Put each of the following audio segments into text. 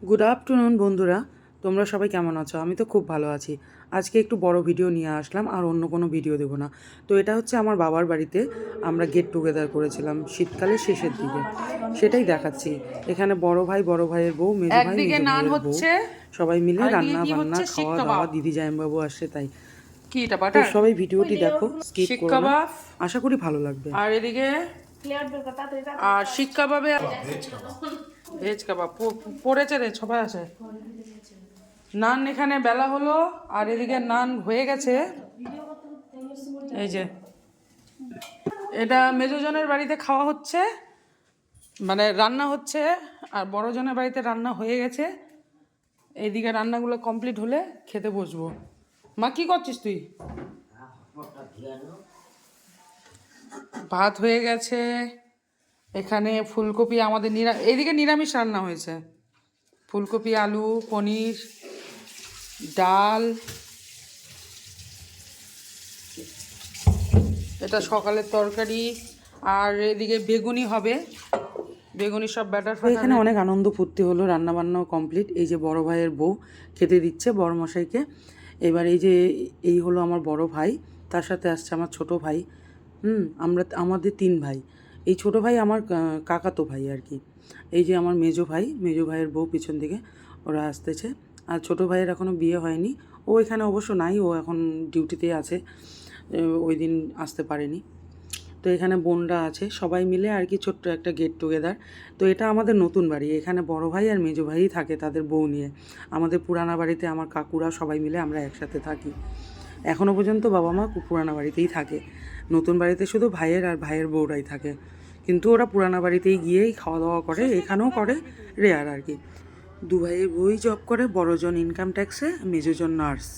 Good afternoon বন্ধুরা, তোমরা সবাই কেমন আছো? আমি তো খুব ভালো আছি। আজকে একটু বড় ভিডিও নিয়ে আসলাম, আর অন্য কোনো ভিডিও দেবো না। তো এটা হচ্ছে আমার বাবার বাড়িতে আমরা গেট টুগেদার করেছিলাম শীতকালের শেষের দিকে, সেটাই দেখাচ্ছি। এখানে বড় ভাই, বড় ভাইয়ের বউ, মেজো ভাই, মেজো ভাইয়ের বউ, সবাই মিলে রান্না বান্না, খাওয়া দাওয়া, দিদি জামাইবাবু আসছে তাই। কি এটা তো বাটার? সবাই ভিডিওটি দেখো, স্কিপ করো না, আশা করি ভালো লাগবে। আর এদিকে আর শিক কাবাবে ভেজ কাবাব পড়েছে রে, সবাই আছে। নান এখানে বেলা হলো, আর এদিকে নান হয়ে গেছে। এই যে এটা মেজোজনের বাড়িতে খাওয়া হচ্ছে, মানে রান্না হচ্ছে, আর বড়জনের বাড়িতে রান্না হয়ে গেছে। এইদিকে রান্নাগুলো কমপ্লিট হলে খেতে বসবো। মা কি করছিস তুই? ভাত হয়ে গেছে, এখানে ফুলকপি আমাদের এইদিকে নিরামিষ রান্না হয়েছে। ফুলকপি, আলু, পনির, ডাল। এটা সকালের তরকারি। আর এদিকে বেগুনি হবে, বেগুনি সব ব্যাটার। এখানে অনেক আনন্দ ফুর্তি হলো, রান্না বান্নাও কমপ্লিট। এই যে বড় ভাইয়ের বউ খেতে দিচ্ছে বড় মশাইকে। এবার এই যে এই হলো আমার বড় ভাই, তার সাথে আসছে আমার ছোট ভাই। আমাদের 3 ভাই। এই ছোট ভাই আমার কাকাতো ভাই আর কি। এই যে আমার মেজো ভাই, মেজো ভাইয়ের বউ পিছন দিকে, ওরা আসতেছে। আর ছোট ভাইয়ের এখনও বিয়ে হয়নি, ও এখানে অবশ্য নাই, ও এখন ডিউটিতেই আছে, ওই দিন আসতে পারেনি। তো এখানে বোনরা আছে, সবাই মিলে আর কি ছোট্ট একটা গেট টুগেদার। তো এটা আমাদের নতুন বাড়ি, এখানে বড় ভাই আর মেজো ভাইই থাকে তাদের বউ নিয়ে। আমাদের পুরানা বাড়িতে আমার কাকুরা সবাই মিলে আমরা একসাথে থাকি। এখনও পর্যন্ত বাবা মা পুরানা বাড়িতেই থাকে, নতুন বাড়িতে শুধু ভাইয়ের আর ভাইয়ের বউরাই থাকে। কিন্তু ওরা পুরানা বাড়িতেই গিয়েই খাওয়া দাওয়া করে, এখানেও করে, রেয়ার আর কি। 2 ভাইয়ের বউই জব করে, বড়জন ইনকাম ট্যাক্সে, মেজোজন নার্স।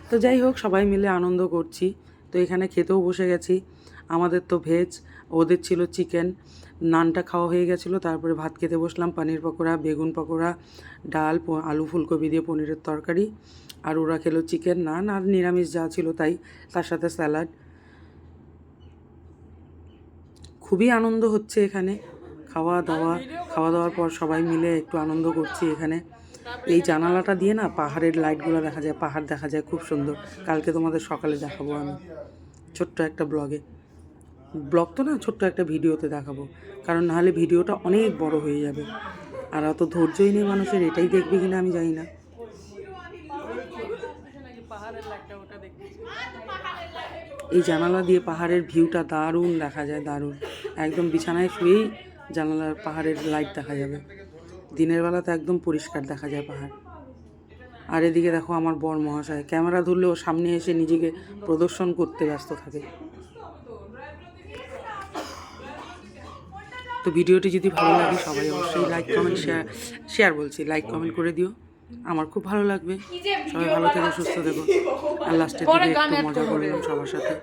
তো যাই হোক, সবাই মিলে আনন্দ করছি। তো এখানে খেতেও বসে গেছি। আমাদের তো ভেজ, ওদের ছিল চিকেন। নানটা খাওয়া হয়ে গেছিলো, তারপরে ভাত খেতে বসলাম। পনির পকোড়া, বেগুন পকোড়া, ডাল, আলু ফুলকপি দিয়ে পনিরের তরকারি। আর ওরা খেলো চিকেন, নান আর নিরামিষ যা ছিল তাই, তার সাথে স্যালাড। খুবই আনন্দ হচ্ছে এখানে। খাওয়া দাওয়ার পর সবাই মিলে একটু আনন্দ করছি এখানে। এই জানালাটা দিয়ে না পাহাড়ের লাইটগুলো দেখা যায়, পাহাড় দেখা যায়, খুব সুন্দর। কালকে তোমাদের সকালে দেখাবো আমি, ছোট্ট একটা ব্লগ তো না, ছোট্ট একটা ভিডিওতে দেখাবো, কারণ নাহলে ভিডিওটা অনেক বড় হয়ে যাবে। আর অত ধৈর্যই নেই মানুষের, এটাই দেখবে কিনা আমি জানি না। এই জানালা দিয়ে পাহাড়ের ভিউটা দারুণ দেখা যায়, দারুণ। একদম বিছানায় শুয়েই জানালার পাহাড়ের লাইট দেখা যাবে। দিনের বেলা তো একদম পরিষ্কার দেখা যায় পাহাড়। আর এদিকে দেখো আমার বর মহাশয় ক্যামেরা ধরলেও সামনে এসে নিজেকে প্রদর্শন করতে ব্যস্ত থাকে। তো ভিডিওটি যদি ভালো লাগে সবাই অবশ্যই লাইক কমেন্ট করে দিও, আমার খুব ভালো লাগবে। সবাই ভালো থেকো, সুস্থ থেকো। আর লাস্টের দিকে একটু মজা করলাম সবার সাথে।